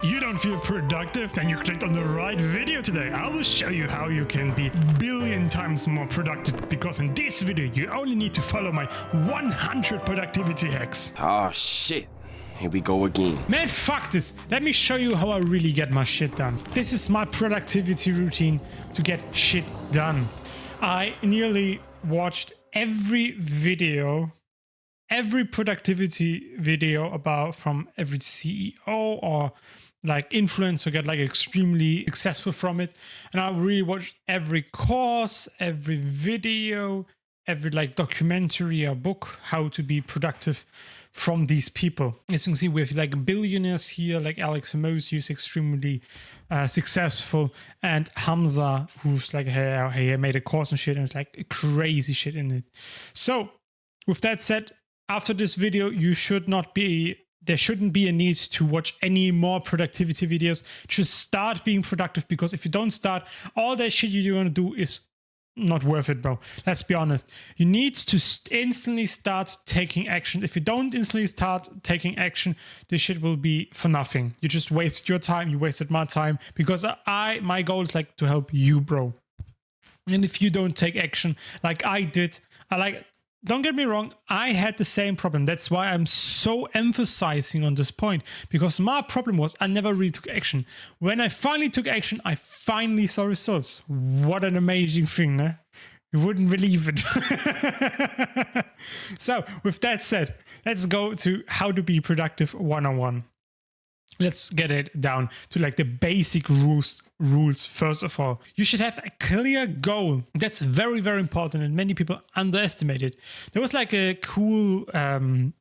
You don't feel productive? Then you clicked on the right video today. I will show you how you can be billion times more productive, because in this video you only need to follow my 100 productivity hacks. Oh shit. Here we go again. Man, fuck this. Let me show you how I really get my shit done. This is my productivity routine to get shit done. I nearly watched every productivity video about from every CEO or like influencer get like extremely successful from it, and I really watched every course, every video, every like documentary or book how to be productive from these people. As you can see, we have like billionaires here, like Alex Hormozi is extremely successful, and Hamza, who's like he made a course and shit, and it's like crazy shit in it. So with that said, after this video, there shouldn't be a need to watch any more productivity videos. Just start being productive, because if you don't start, all that shit you want to do is not worth it, bro. Let's be honest. You need to instantly start taking action. If you don't instantly start taking action, this shit will be for nothing. You just waste your time. You wasted my time, because my goal is like to help you, bro. And if you don't take action like I did, don't get me wrong, I had the same problem. That's why I'm so emphasizing on this point, because my problem was I never really took action. When I finally took action, I finally saw results. What an amazing thing, né? You wouldn't believe it. So with that said, let's go to how to be productive 101. Let's get it down to like the basic rules. First of all, you should have a clear goal. That's very, very important, and many people underestimate it. There was like a cool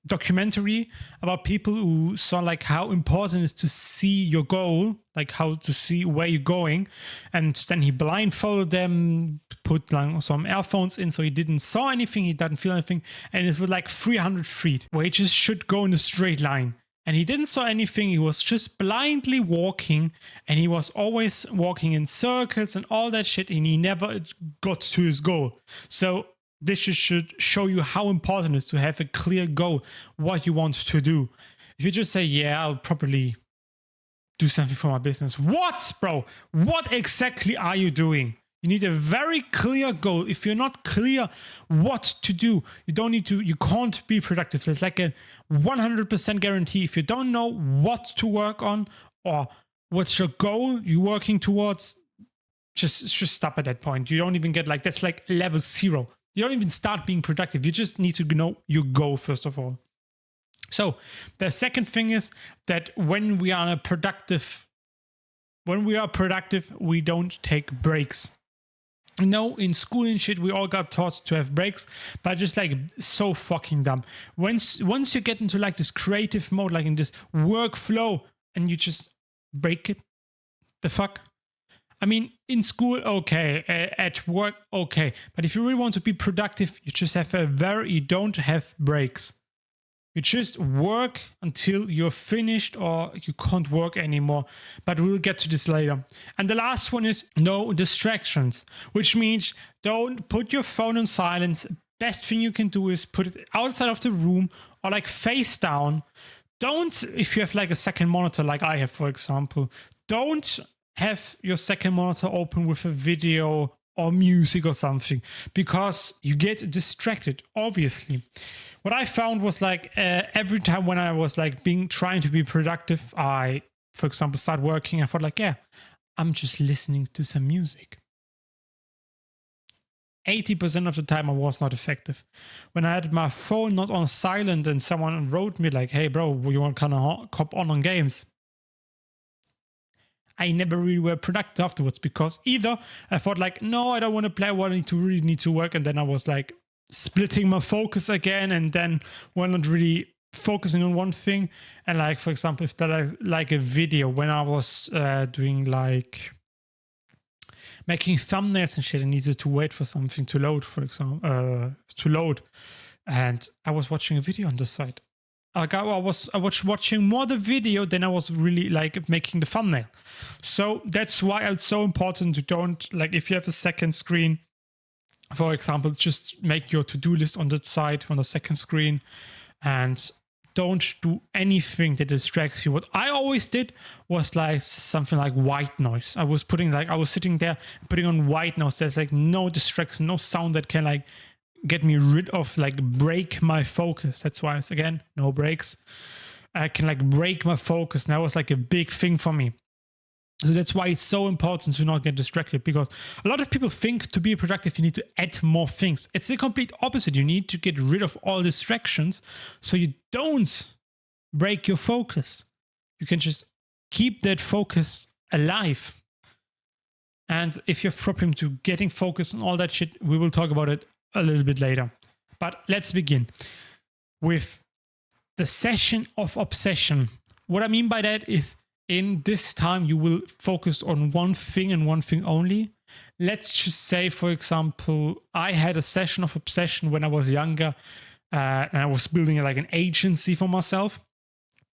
documentary about people who saw like how important it is to see your goal, like how to see where you're going. And then he blindfolded them, put like some earphones in so he didn't saw anything, he didn't feel anything. And it was like 300 feet where he just should go in a straight line. And he didn't saw anything, he was just blindly walking, and he was always walking in circles and all that shit, and he never got to his goal. So this should show you how important it is to have a clear goal, what you want to do. If you just say, yeah, I'll probably do something for my business. What, bro? What exactly are you doing? You need a very clear goal. If you're not clear what to do, you can't be productive. There's like a 100% guarantee. If you don't know what to work on or what's your goal you're working towards, just stop at that point. You don't even get like, that's like level 0. You don't even start being productive. You just need to know your goal first of all. So the second thing is that when we are productive, we don't take breaks. No, in school and shit, we all got taught to have breaks, but just like so fucking dumb. Once you get into like this creative mode, like in this workflow, and you just break it, the fuck? I mean, in school, okay, at work, okay, but if you really want to be productive, you just you don't have breaks. You just work until you're finished or you can't work anymore. But we'll get to this later. And the last one is no distractions, which means don't put your phone on silence. Best thing you can do is put it outside of the room or like face down. Don't, if you have like a second monitor like I have, for example, don't have your second monitor open with a video or music or something, because you get distracted, obviously. What I found was like every time when I was like trying to be productive, I, for example, start working, I thought like, yeah, I'm just listening to some music. 80% of the time I was not effective. When I had my phone not on silent and someone wrote me like, hey bro, you want to kind of cop on games? I never really were productive afterwards, because either I thought like, no, I don't want to play, I really need to work. And then I was like splitting my focus again, and then we're not really focusing on one thing. And like, for example, if that like a video when I was doing like making thumbnails and shit, I needed to wait for something to load, for example, and I was watching a video on the side. I was watching more the video than I was really like making the thumbnail. So that's why it's so important to don't, like, if you have a second screen, for example, just make your to-do list on that side on the second screen, and don't do anything that distracts you. What I always did was like something like white noise. I was sitting there putting on white noise. There's like no distraction, no sound that can like get me rid of, like break my focus. That's why it's, again, no breaks. I can like break my focus. And that was like a big thing for me. So that's why it's so important to not get distracted, because a lot of people think to be productive, you need to add more things. It's the complete opposite. You need to get rid of all distractions so you don't break your focus. You can just keep that focus alive. And if you have problem to getting focused and all that shit, we will talk about it a little bit later. But let's begin with the session of obsession. What I mean by that is, in this time, you will focus on one thing and one thing only. Let's just say, for example, I had a session of obsession when I was younger, and I was building like an agency for myself.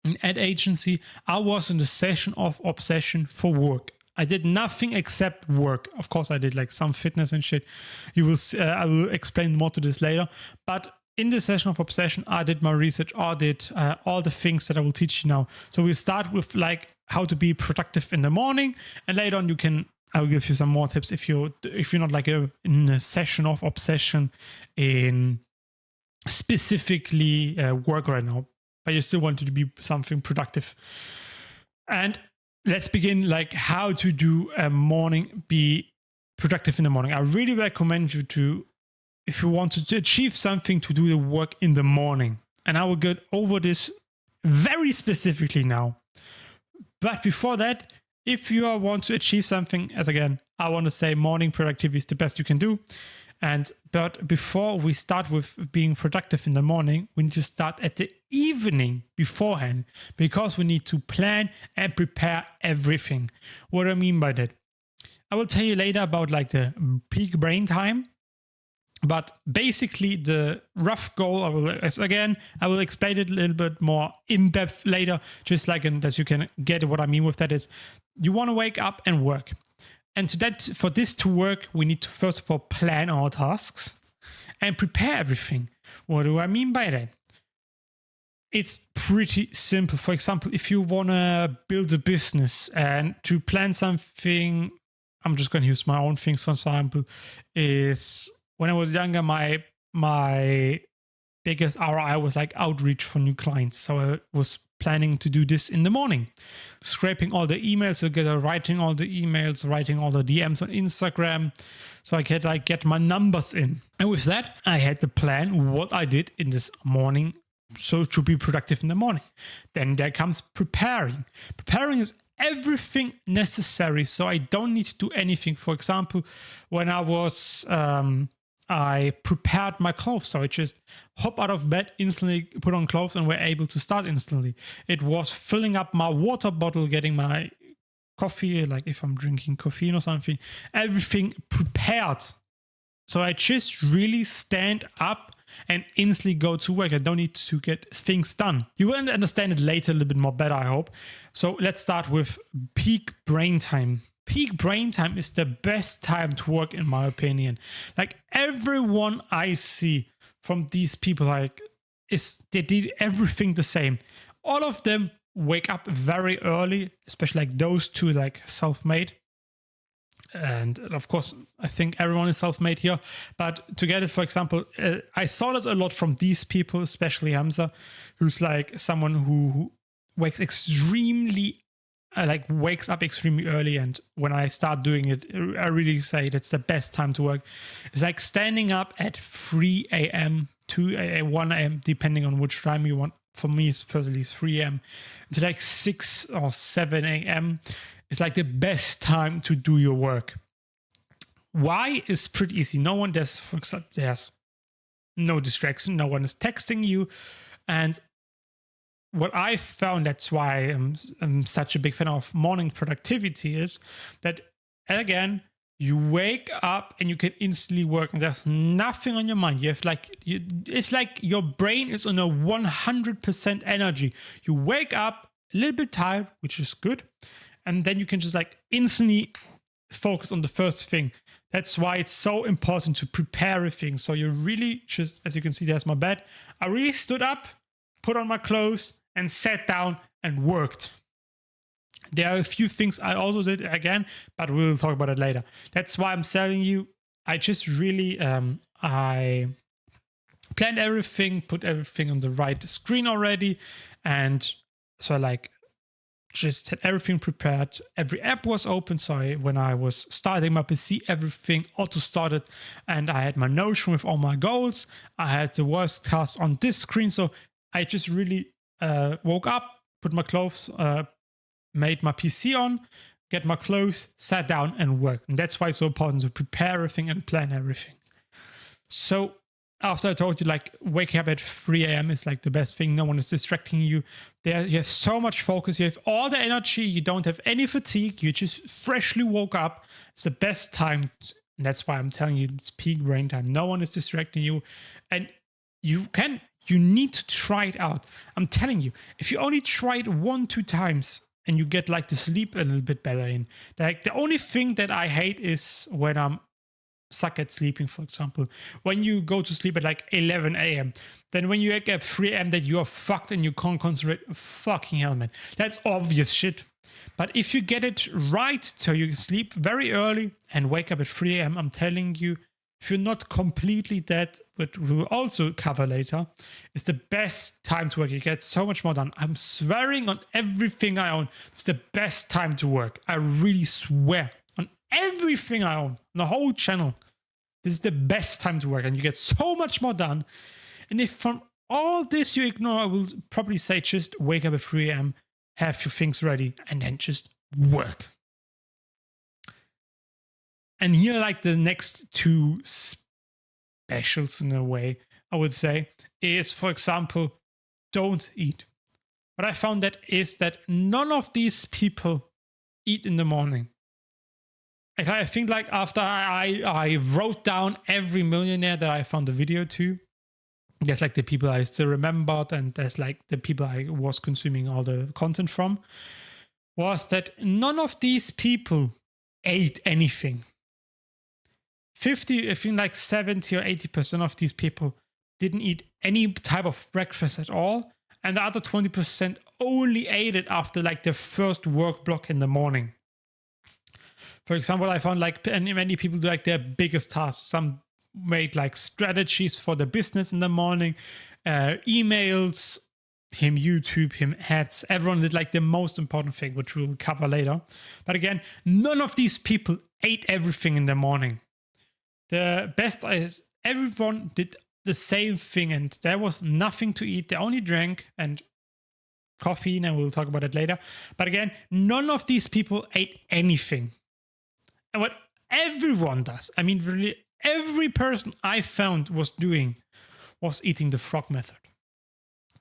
An ad agency. I was in the session of obsession for work. I did nothing except work. Of course, I did like some fitness and shit. You will. I will explain more to this later. But in the session of obsession, I did my research. I did all the things that I will teach you now. So we start with like how to be productive in the morning, and later on I will give you some more tips if you're not like in a session of obsession in specifically work right now, but you still want to be something productive. And let's begin like how to do a morning, be productive in the morning. I really recommend you to, if you want to achieve something, to do the work in the morning. And I will get over this very specifically now. But before that, if you want to achieve something, as again, I want to say morning productivity is the best you can do. But before we start with being productive in the morning, we need to start at the evening beforehand, because we need to plan and prepare everything. What do I mean by that? I will tell you later about like the peak brain time. But basically, the rough goal, I will explain it a little bit more in depth later, just like as you can get what I mean with that is, you want to wake up and work. And for this to work, we need to first of all plan our tasks and prepare everything. What do I mean by that? It's pretty simple. For example, if you want to build a business and to plan something, I'm just going to use my own things, for example, is when I was younger, my biggest ROI was like outreach for new clients. So I was planning to do this in the morning, scraping all the emails together, writing all the emails, writing all the DMs on Instagram, so I could like get my numbers in. And with that, I had to plan what I did in this morning, so to be productive in the morning. Then there comes preparing. Preparing is everything necessary, so I don't need to do anything. For example, when I was I prepared my clothes, so I just hop out of bed, instantly put on clothes, and were able to start instantly. It was filling up my water bottle, getting my coffee, like if I'm drinking caffeine or something, everything prepared. So I just really stand up and instantly go to work. I don't need to get things done. You will understand it later a little bit more better, I hope. So let's start with peak brain time. Peak brain time is the best time to work, in my opinion. Like everyone I see from these people, like they did everything the same. All of them wake up very early, especially like those two, like self-made. And of course, I think everyone is self-made here. But to get it, for example, I saw this a lot from these people, especially Hamza, who's like someone who wakes wakes up extremely early. And when I start doing it, I really say that's the best time to work. It's like standing up at 3 a.m., 2 a.m., 1 a.m., depending on which time you want. For me, it's personally 3 a.m. to like 6 or 7 a.m. It's like the best time to do your work. Why? Is pretty easy. There's no distraction. No one is texting you. And what I found, that's why I'm such a big fan of morning productivity, is that, again, you wake up and you can instantly work, and there's nothing on your mind. You have it's like your brain is on a 100% energy. You wake up a little bit tired, which is good, and then you can just like instantly focus on the first thing. That's why it's so important to prepare everything. So you really just, as you can see, there's my bed. I really stood up, put on my clothes, and sat down and worked. There are a few things I also did again, but we'll talk about it later. That's why I'm telling you, I just really, I planned everything, put everything on the right screen already. And so I like just had everything prepared. Every app was open. So when I was starting my PC, everything auto started, and I had my Notion with all my goals. I had the worst task on this screen. So I just really woke up, put my clothes, made my PC on, get my clothes, sat down and worked. And that's why it's so important to prepare everything and plan everything. So after I told you, like, waking up at 3 a.m. is like the best thing. No one is distracting you. There, you have so much focus. You have all the energy. You don't have any fatigue. You just freshly woke up. It's the best time. And that's why I'm telling you, it's peak brain time. No one is distracting you. And you need to try it out. I'm telling you, if you only try it 1-2 times and you get like the sleep a little bit better in. Like, the only thing that I hate is when I'm suck at sleeping, for example. When you go to sleep at like 11 a.m., then when you wake up 3 a.m. that you are fucked and you can't concentrate. Fucking hell, man. That's obvious shit. But if you get it right, so you sleep very early and wake up at 3 a.m., I'm telling you, if you're not completely dead, but we will also cover later, it's the best time to work. You get so much more done. I'm swearing on everything I own. It's the best time to work. I really swear on everything I own, on the whole channel. This is the best time to work, and you get so much more done. And if from all this you ignore, I will probably say just wake up at 3 a.m., have your things ready, and then just work. And here, like, the next two specials in a way, I would say, is, for example, don't eat. What I found that is that none of these people eat in the morning. I think, like, after I wrote down every millionaire that I found a video to, there's like the people I still remembered, and there's like the people I was consuming all the content from, was that none of these people ate anything. 50, I think like 70 or 80% of these people didn't eat any type of breakfast at all. And the other 20% only ate it after like their first work block in the morning. For example, I found like many people do like their biggest tasks. Some made like strategies for the business in the morning, emails, him YouTube, him ads. Everyone did like the most important thing, which we'll cover later. But again, none of these people ate everything in the morning. The best is everyone did the same thing, and there was nothing to eat. They only drank and coffee, and we'll talk about it later. But again, none of these people ate anything. And what everyone does, I mean, really every person I found was eating the frog method.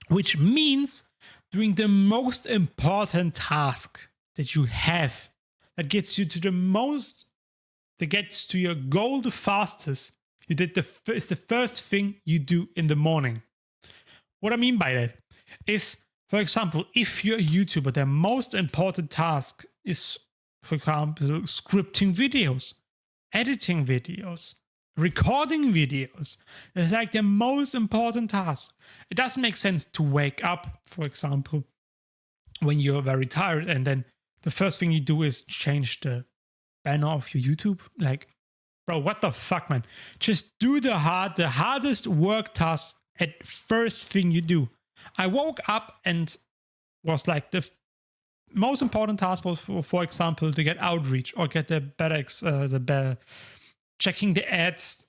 Which means doing the most important task that you have, that gets you to the most, that gets to your goal the fastest. It's the first thing you do in the morning. What I mean by that is, for example, if you're a YouTuber, the most important task is, for example, scripting videos, editing videos, recording videos. It's like the most important task. It doesn't make sense to wake up, for example, when you're very tired, and then the first thing you do is change the banner of your YouTube. Like, bro, what the fuck, man? Just do the hardest work task at first thing you do. I woke up and was like, the most important task was, for example, to get outreach or get checking the ads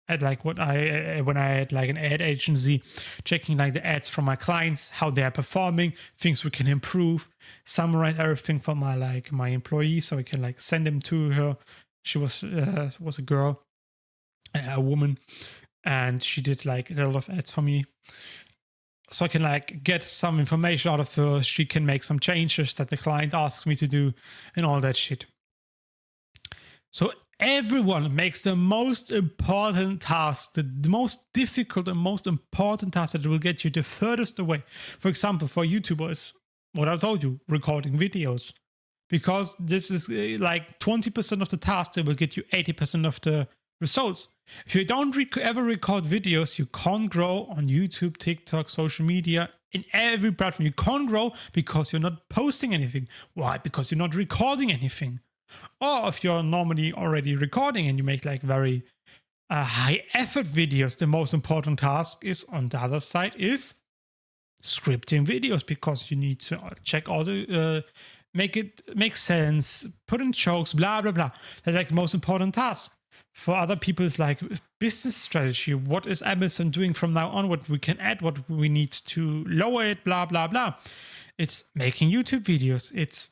at like when I had like an ad agency, checking like the ads from my clients, how they are performing, things we can improve, summarize everything for my employee, so I can like send them to her. She was a girl, a woman, and she did like a lot of ads for me. So I can like get some information out of her. She can make some changes that the client asks me to do and all that shit. So everyone makes the most important task, the most difficult and most important task that will get you the furthest away. For example, for YouTubers, what I told you, recording videos. Because this is like 20% of the task that will get you 80% of the results. If you don't ever record videos, you can't grow on YouTube, TikTok, social media in every platform. You can't grow because you're not posting anything. Why? Because you're not recording anything. Or if you're normally already recording and you make like very high effort videos, the most important task is on the other side is scripting videos, because you need to check all the make it make sense, put in jokes, blah blah blah. That's like the most important task. For other people, it's like business strategy. What is Amazon doing from now on? What we can add, what we need to lower it, blah blah blah. It's making YouTube videos. It's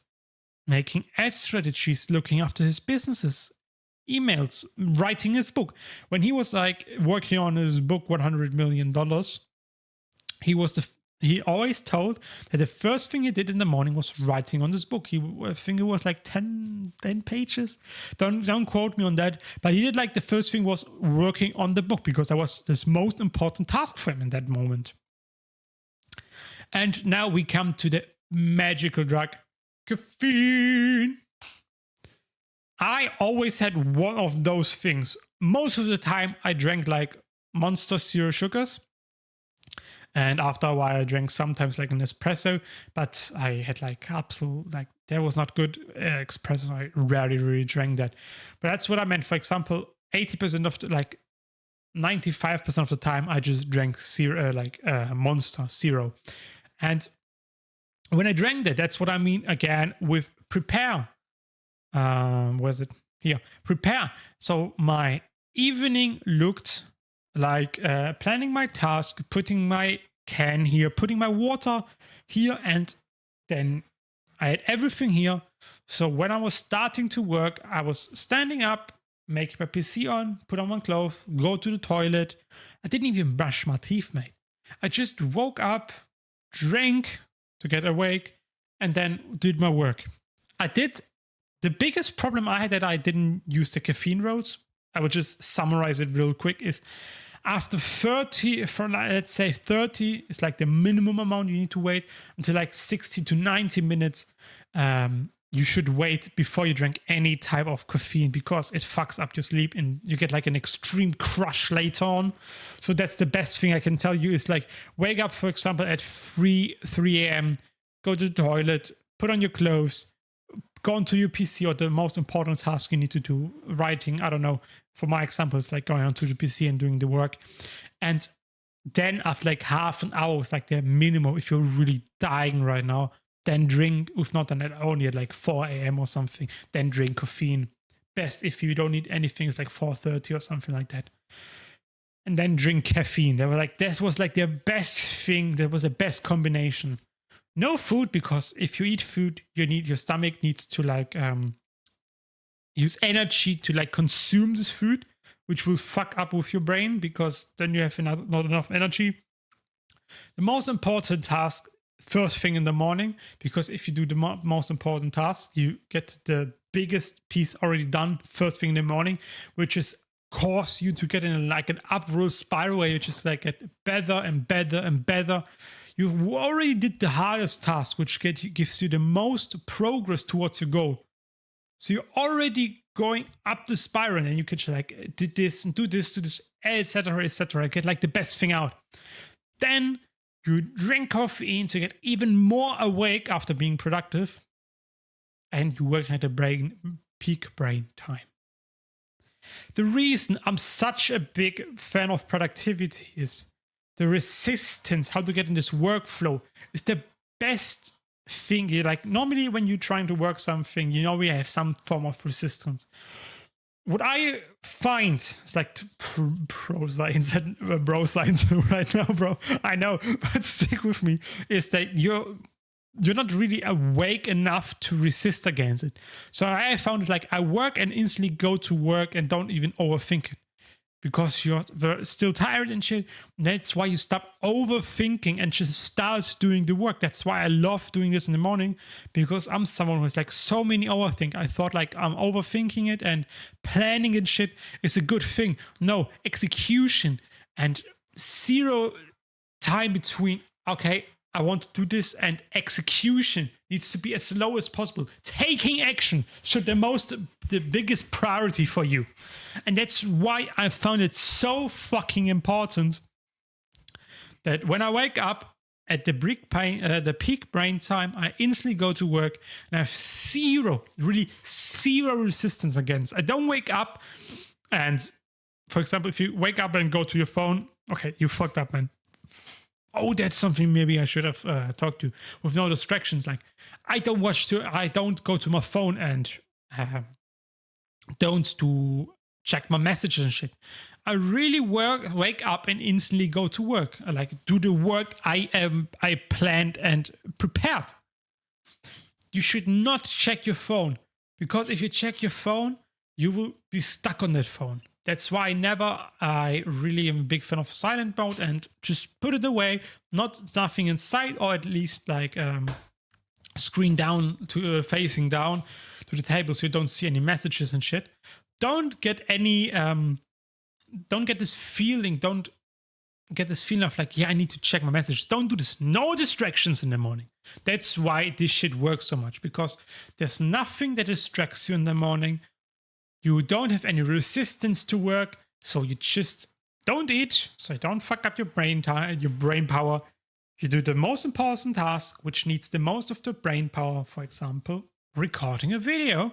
making ad strategies, looking after his businesses, emails, writing his book. When he was like working on his book, $100 million, he always told that the first thing he did in the morning was writing on this book. I think it was like 10 pages. Don't quote me on that. But he did like the first thing was working on the book, because that was his most important task for him in that moment. And now we come to the magical drug, caffeine. I always had one of those things. Most of the time I drank like Monster Zero Sugars. And after a while I drank sometimes like an espresso. But I had like absolute, like that was not good espresso. I rarely really drank that. But that's what I meant. For example, 80% of the, like 95% of the time I just drank Monster Zero. And when I drank that, that's what I mean again with prepare. Where's it? Here. Prepare. So my evening looked like planning my task, putting my can here, putting my water here, and then I had everything here. So when I was starting to work, I was standing up, making my PC on, put on my clothes, go to the toilet. I didn't even brush my teeth, mate. I just woke up, drank to get awake, and then did my work. The biggest problem I had that I didn't use the caffeine roads, I would just summarize it real quick, is after 30, let's say 30 is like the minimum amount you need to wait, until like 60 to 90 minutes, you should wait before you drink any type of caffeine, because it fucks up your sleep and you get like an extreme crush later on. So that's the best thing I can tell you, is like wake up, for example, at 3 a.m., go to the toilet, put on your clothes, go onto your PC, or the most important task you need to do, writing, I don't know. For my example, it's like going onto the PC and doing the work. And then after like half an hour, it's like the minimum, if you're really dying right now, then drink, if not then only at like 4 a.m. or something, then drink caffeine. Best if you don't need anything, it's like 4:30 or something like that. And then drink caffeine. That was like the best thing, that was the best combination. No food, because if you eat food, your stomach needs to like use energy to like consume this food, which will fuck up with your brain, because then you have not enough energy. The most important task, first thing in the morning, because if you do the most important task, you get the biggest piece already done first thing in the morning, which is cause you to get in like an upward spiral where you just like get better and better and better. You've already did the hardest task, which gives you the most progress towards your goal. So you're already going up the spiral, and you can just like did this and do this, etc., get like the best thing out. Then you drink caffeine to get even more awake after being productive, and you work at the peak brain time. The reason I'm such a big fan of productivity is the resistance, how to get in this workflow, is the best thing. Like normally when you're trying to work something, we have some form of resistance. What I find is like bro science right now, bro. I know, but stick with me. Is that you're not really awake enough to resist against it. So I found it like I work and instantly go to work and don't even overthink it, because you're still tired and shit. That's why you stop overthinking and just start doing the work. That's why I love doing this in the morning, because I'm someone who's like so many overthink. I thought like I'm overthinking it and planning and shit is a good thing. No, execution and zero time between, okay, I want to do this, and execution needs to be as slow as possible. Taking action should the biggest priority for you. And that's why I found it so fucking important that when I wake up at the peak brain time, I instantly go to work and I have really zero resistance against. I don't wake up and, for example, if you wake up and go to your phone, okay, you fucked up, man. Oh, that's something maybe I should have talked to with no distractions. Like, I don't go to my phone and don't check my messages and shit. I really wake up and instantly go to work. I like do the work I planned and prepared. You should not check your phone, because if you check your phone, you will be stuck on that phone. That's why I really am a big fan of silent mode and just put it away, nothing inside, or at least like screen down to facing down to the table so you don't see any messages and shit. Don't get this feeling of like, yeah, I need to check my message. Don't do this. No distractions in the morning. That's why this shit works so much, because there's nothing that distracts you in the morning. You don't have any resistance to work, so you just don't eat, so you don't fuck up your brain power. You do the most important task, which needs the most of the brain power, for example, recording a video,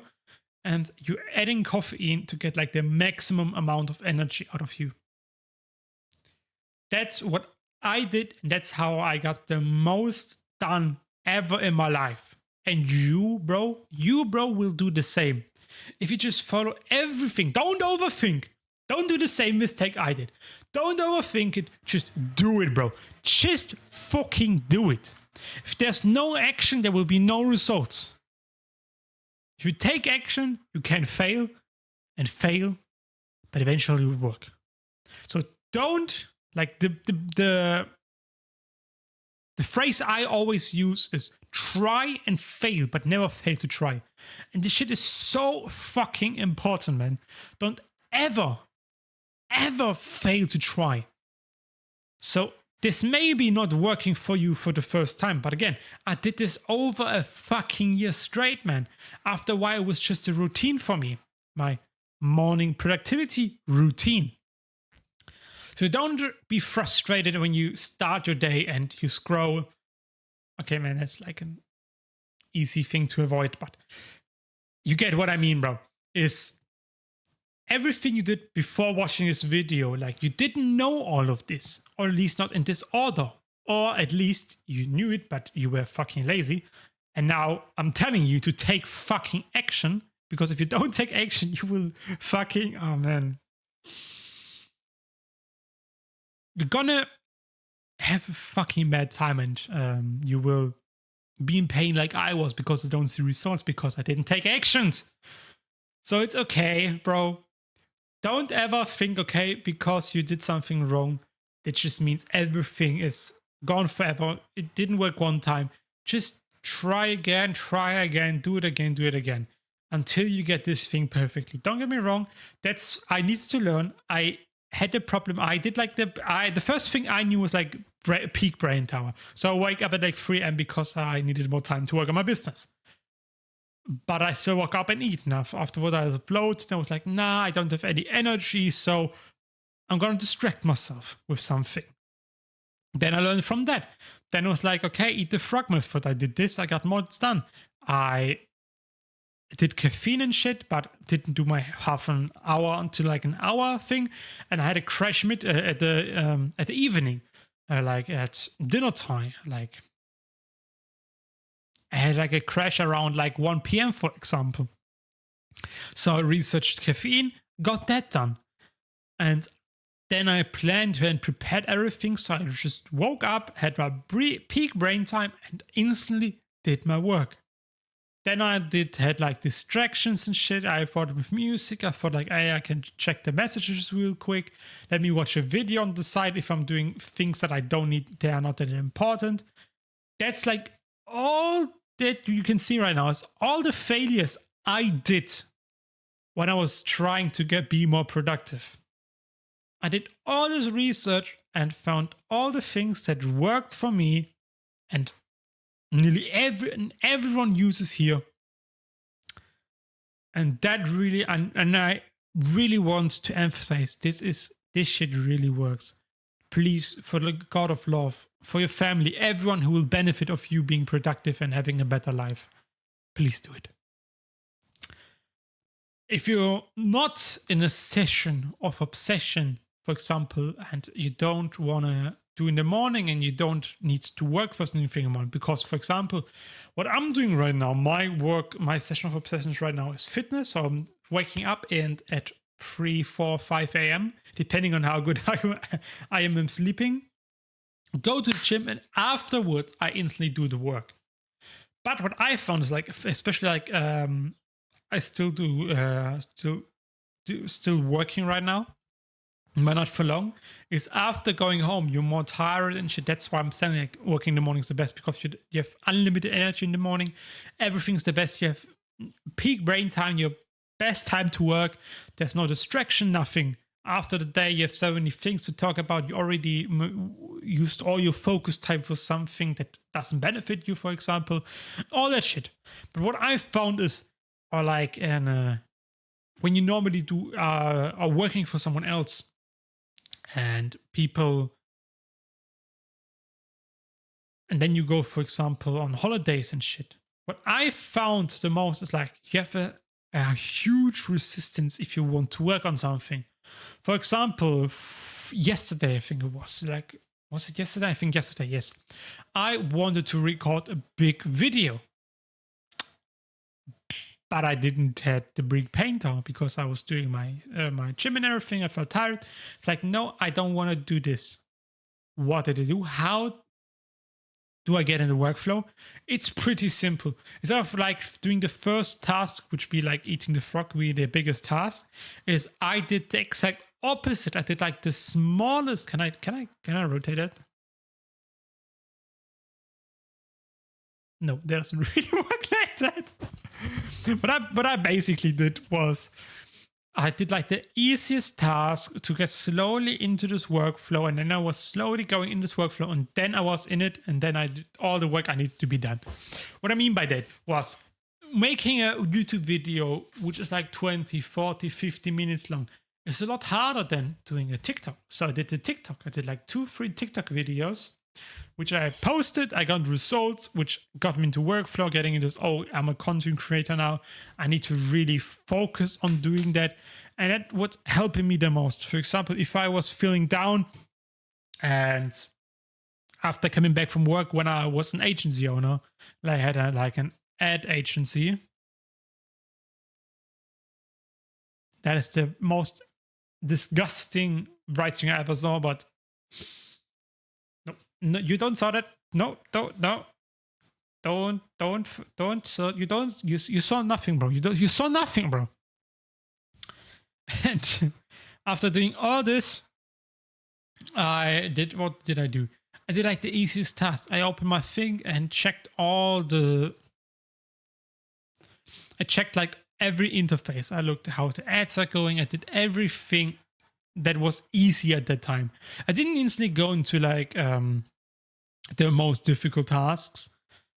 and you're adding caffeine to get like the maximum amount of energy out of you. That's what I did, and that's how I got the most done ever in my life. And you, bro, will do the same. If you just follow everything, don't overthink. Don't do the same mistake I did. Don't overthink it. Just do it, bro. Just fucking do it. If there's no action, there will be no results. If you take action, you can fail, but eventually it will work. So don't, like the phrase I always use is try and fail, but never fail to try. And this shit is so fucking important, man. Don't ever fail to try. So this may be not working for you for the first time, but again, I did this over a fucking year straight, man. After a while, it was just a routine for me. My morning productivity routine. So don't be frustrated when you start your day and you scroll. Okay, man, that's like an easy thing to avoid, but you get what I mean, bro. Is everything you did before watching this video, like you didn't know all of this, or at least not in this order, or at least you knew it, but you were fucking lazy. And now I'm telling you to take fucking action, because if you don't take action, you will fucking, oh man. You're gonna have a fucking bad time, and you will be in pain like I was because I don't see results because I didn't take actions. So it's okay, bro. Don't ever think, okay, because you did something wrong, that just means everything is gone forever. It didn't work one time. Just try again, do it again until you get this thing perfectly. Don't get me wrong. I needed to learn. I had the problem. I did like the first thing I knew was like peak brain power. So I wake up at like 3 a.m. because I needed more time to work on my business. But I still woke up and eat enough. Afterward, I was bloated. I was like, nah, I don't have any energy, so I'm going to distract myself with something. Then I learned from that. Then I was like, okay, eat the frog method. I did this. I got more done. I did caffeine and shit, but didn't do my half an hour until like an hour thing. And I had a crash at the evening, like at dinner time, like. I had like a crash around like 1 p.m. for example. So I researched caffeine, got that done. And then I planned and prepared everything. So I just woke up, had my peak brain time, and instantly did my work. Then I had like distractions and shit. I thought with music. I thought like, hey, I can check the messages real quick. Let me watch a video on the side if I'm doing things that I don't need. They are not that important. That's like all that you can see right now is all the failures I did when I was trying to be more productive. I did all this research and found all the things that worked for me, and nearly everyone uses here. And that really, and I really want to emphasize this shit really works. Please, for the God of love, for your family, everyone who will benefit of you being productive and having a better life, please do it. If you're not in a session of obsession, for example, and you don't want to do in the morning and you don't need to work first thing in the morning, because, for example, what I'm doing right now, my session of obsessions right now is fitness. So I'm waking up and at 3, 4, 5 a.m., depending on how good I am sleeping, go to the gym, and afterwards I instantly do the work. But what I found is like, especially like, I still working right now, but not for long, is after going home, you're more tired and shit. That's why I'm saying like working in the morning is the best, because you have unlimited energy in the morning. Everything's the best. You have peak brain time, your best time to work. There's no distraction, nothing. After the day, you have so many things to talk about. You already used all your focus time for something that doesn't benefit you, for example. All that shit. But what I found is, or like, when you normally are working for someone else, and then you go, for example, on holidays and shit. What I found the most is like, you have a huge resistance if you want to work on something. For example, yesterday, I think it was it yesterday? I think yesterday, yes. I wanted to record a big video, but I didn't have the big painter because I was doing my gym and everything. I felt tired. It's like, no, I don't want to do this. What did I do? How do I get in the workflow? It's pretty simple. Instead of like doing the first task, which be like eating the frog, really the biggest task, is I did the exact opposite. I did like the smallest. Can I rotate it? No, that doesn't really work like that. What I basically did was, I did like the easiest task to get slowly into this workflow, and then I was slowly going in this workflow, and then I was in it, and then I did all the work I needed to be done. What I mean by that was making a YouTube video, which is like 20, 40, 50 minutes long. It's a lot harder than doing a TikTok. So I did the TikTok. I did like 2-3 TikTok videos, which I posted. I got results, which got me into workflow, getting into this, oh, I'm a content creator now. I need to really focus on doing that. And that was helping me the most. For example, if I was feeling down, and after coming back from work, when I was an agency owner, I had an ad agency. That is the most disgusting writing I ever saw, but no, you don't saw that. No, don't. So you saw nothing, bro. You saw nothing, bro. And after doing all this, what did I do? I did like the easiest task. I opened my thing and checked I checked like every interface. I looked how the ads are going. I did everything that was easy at that time. I didn't instantly go into like the most difficult tasks,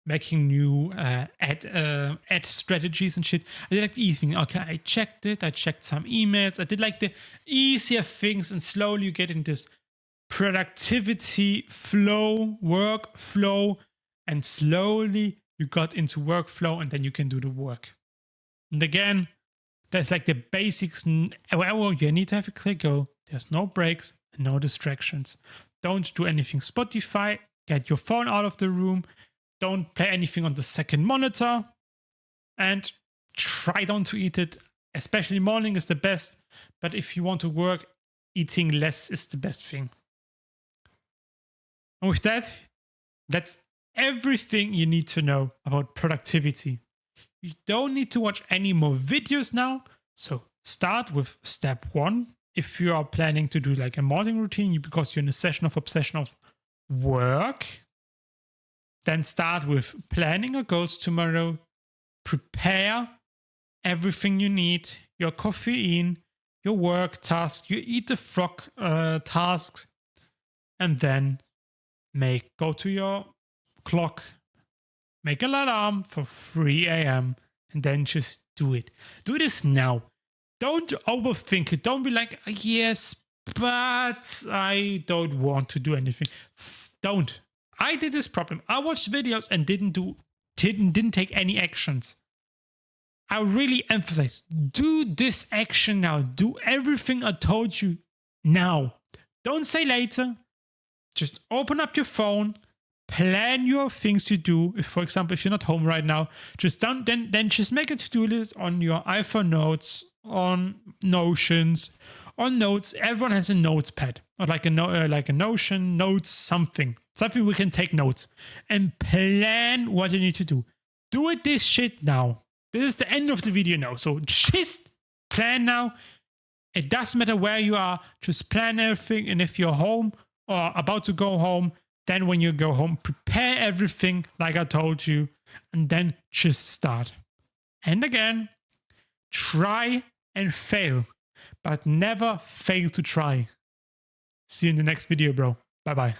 making new ad strategies and shit. I did like the easy thing. Okay, I checked it. I checked some emails. I did like the easier things, and slowly you get in this productivity flow, workflow, and slowly you got into workflow, and then you can do the work. And again, that's like the basics. Well, you need to have a clear goal. There's no breaks and no distractions. Don't do anything Spotify. Get your phone out of the room. Don't play anything on the second monitor. And try not to eat it. Especially morning is the best. But if you want to work, eating less is the best thing. And with that, that's everything you need to know about productivity. You don't need to watch any more videos now. So start with step 1. If you are planning to do like a morning routine because you're in a session of obsession of work, then start with planning your goals tomorrow. Prepare everything you need, your caffeine, your work tasks, you eat the frog tasks, and then go to your clock, make an alarm for 3 a.m. and then just do it. Do this now. Don't overthink it. Don't be like, yes, but I don't want to do anything. Don't. I did this problem. I watched videos and didn't take any actions. I really emphasize, do this action now. Do everything I told you now. Don't say later. Just open up your phone, plan your things to do. If, for example, if you're not home right now, just then just make a to-do list on your iPhone notes, on Notions, on Notes. Everyone has a notepad or like a Notion, Notes, something we can take notes and plan what you need to do. Do it this shit now. This is the end of the video now. So just plan now. It doesn't matter where you are. Just plan everything. And if you're home or about to go home, then when you go home, prepare everything like I told you. And then just start. And again, try and fail. But never fail to try. See you in the next video, bro. Bye-bye.